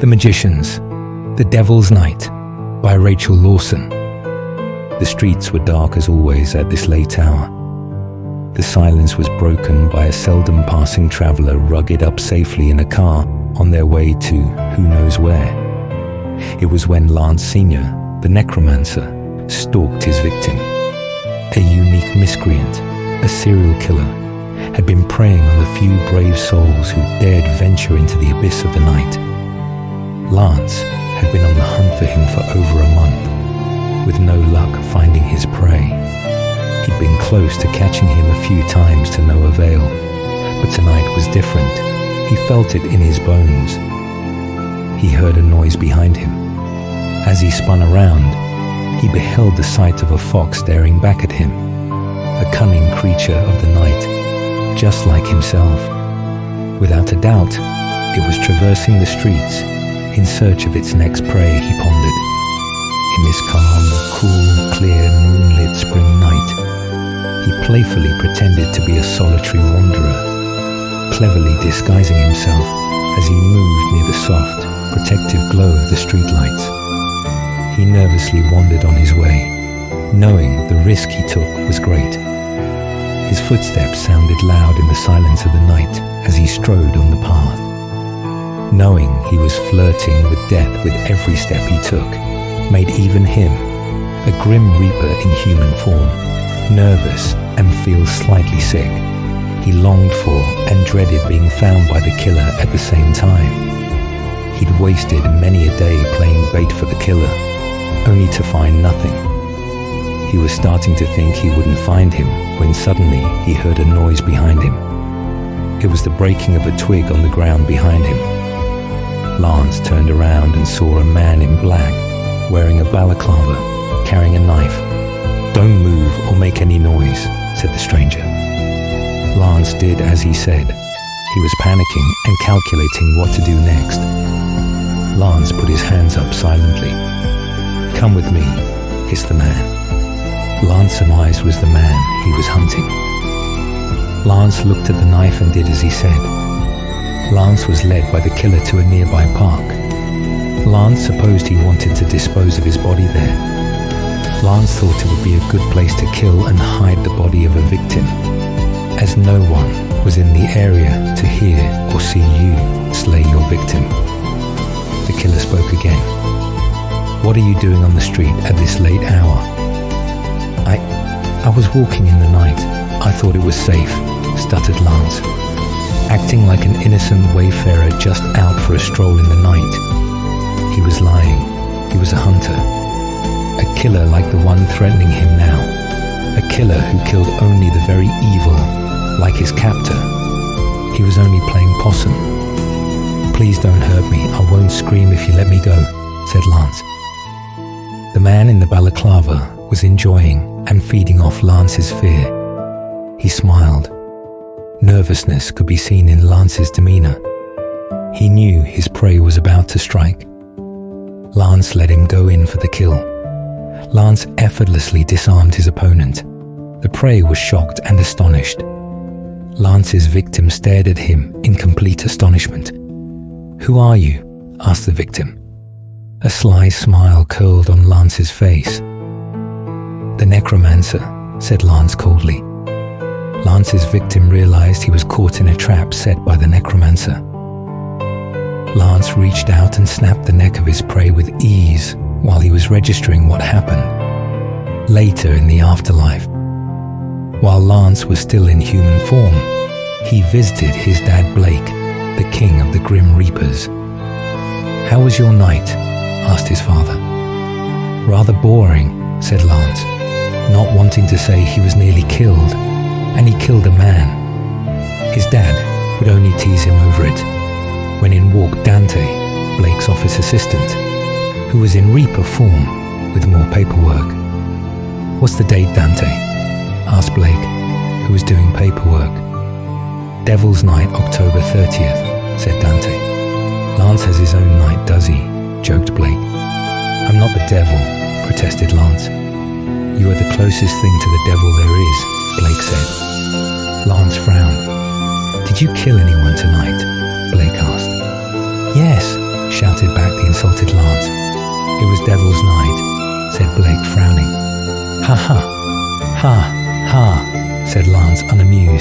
The Magicians, The Devil's Night by Rachel Lawson. The streets were dark as always at this late hour. The silence was broken by a seldom passing traveller rugged up safely in a car on their way to who knows where. It was when Lance Sr., the Necromancer, stalked his victim. A unique miscreant, a serial killer, had been preying on the few brave souls who dared venture into the abyss of the night. Lance had been on the hunt for him for over a month, with no luck finding his prey. He'd been close to catching him a few times to no avail, but tonight was different. He felt it in his bones. He heard a noise behind him. As he spun around, he beheld the sight of a fox staring back at him, a cunning creature of the night, just like himself. Without a doubt, it was traversing the streets in search of its next prey, he pondered. In this calm, cool, clear, moonlit spring night, he playfully pretended to be a solitary wanderer, cleverly disguising himself as he moved near the soft, protective glow of the streetlights. He nervously wandered on his way, knowing the risk he took was great. His footsteps sounded loud in the silence of the night as he strode on the path. Knowing he was flirting with death with every step he took made even him, a grim reaper in human form, nervous and feel slightly sick. He longed for and dreaded being found by the killer at the same time. He'd wasted many a day playing bait for the killer, only to find nothing. He was starting to think he wouldn't find him when suddenly he heard a noise behind him. It was the breaking of a twig on the ground behind him. Lance turned around and saw a man in black, wearing a balaclava, carrying a knife. "Don't move or make any noise," said the stranger. Lance did as he said. He was panicking and calculating what to do next. Lance put his hands up silently. "Come with me," hissed the man. Lance surmised was the man he was hunting. Lance looked at the knife and did as he said. Lance was led by the killer to a nearby park. Lance supposed he wanted to dispose of his body there. Lance thought it would be a good place to kill and hide the body of a victim, as no one was in the area to hear or see you slay your victim. The killer spoke again. "What are you doing on the street at this late hour?" I was walking in the night. I thought it was safe," stuttered Lance. Acting like an innocent wayfarer just out for a stroll in the night. He was lying. He was a hunter. A killer like the one threatening him now. A killer who killed only the very evil, like his captor. He was only playing possum. "Please don't hurt me. I won't scream if you let me go," said Lance. The man in the balaclava was enjoying and feeding off Lance's fear. He smiled. Nervousness could be seen in Lance's demeanor. He knew his prey was about to strike. Lance let him go in for the kill. Lance effortlessly disarmed his opponent. The prey was shocked and astonished. Lance's victim stared at him in complete astonishment. "Who are you?" asked the victim. A sly smile curled on Lance's face. "The Necromancer," said Lance coldly. Lance's victim realized he was caught in a trap set by the Necromancer. Lance reached out and snapped the neck of his prey with ease while he was registering what happened. Later in the afterlife, while Lance was still in human form, he visited his dad Blake, the king of the Grim Reapers. "How was your night?" asked his father. "Rather boring," said Lance, not wanting to say he was nearly killed, and he killed a man. His dad would only tease him over it, when in walked Dante, Blake's office assistant, who was in Reaper form with more paperwork. "What's the date, Dante?" asked Blake, who was doing paperwork. "Devil's Night, October 30th, said Dante. "Lance has his own night, does he?" joked Blake. "I'm not the devil," protested Lance. "You are the closest thing to the devil there is," Blake said. Lance frowned. "Did you kill anyone tonight?" Blake asked. "Yes," shouted back the insulted Lance. It was Devil's Night, said Blake, frowning. Ha ha, ha, ha, said Lance, unamused.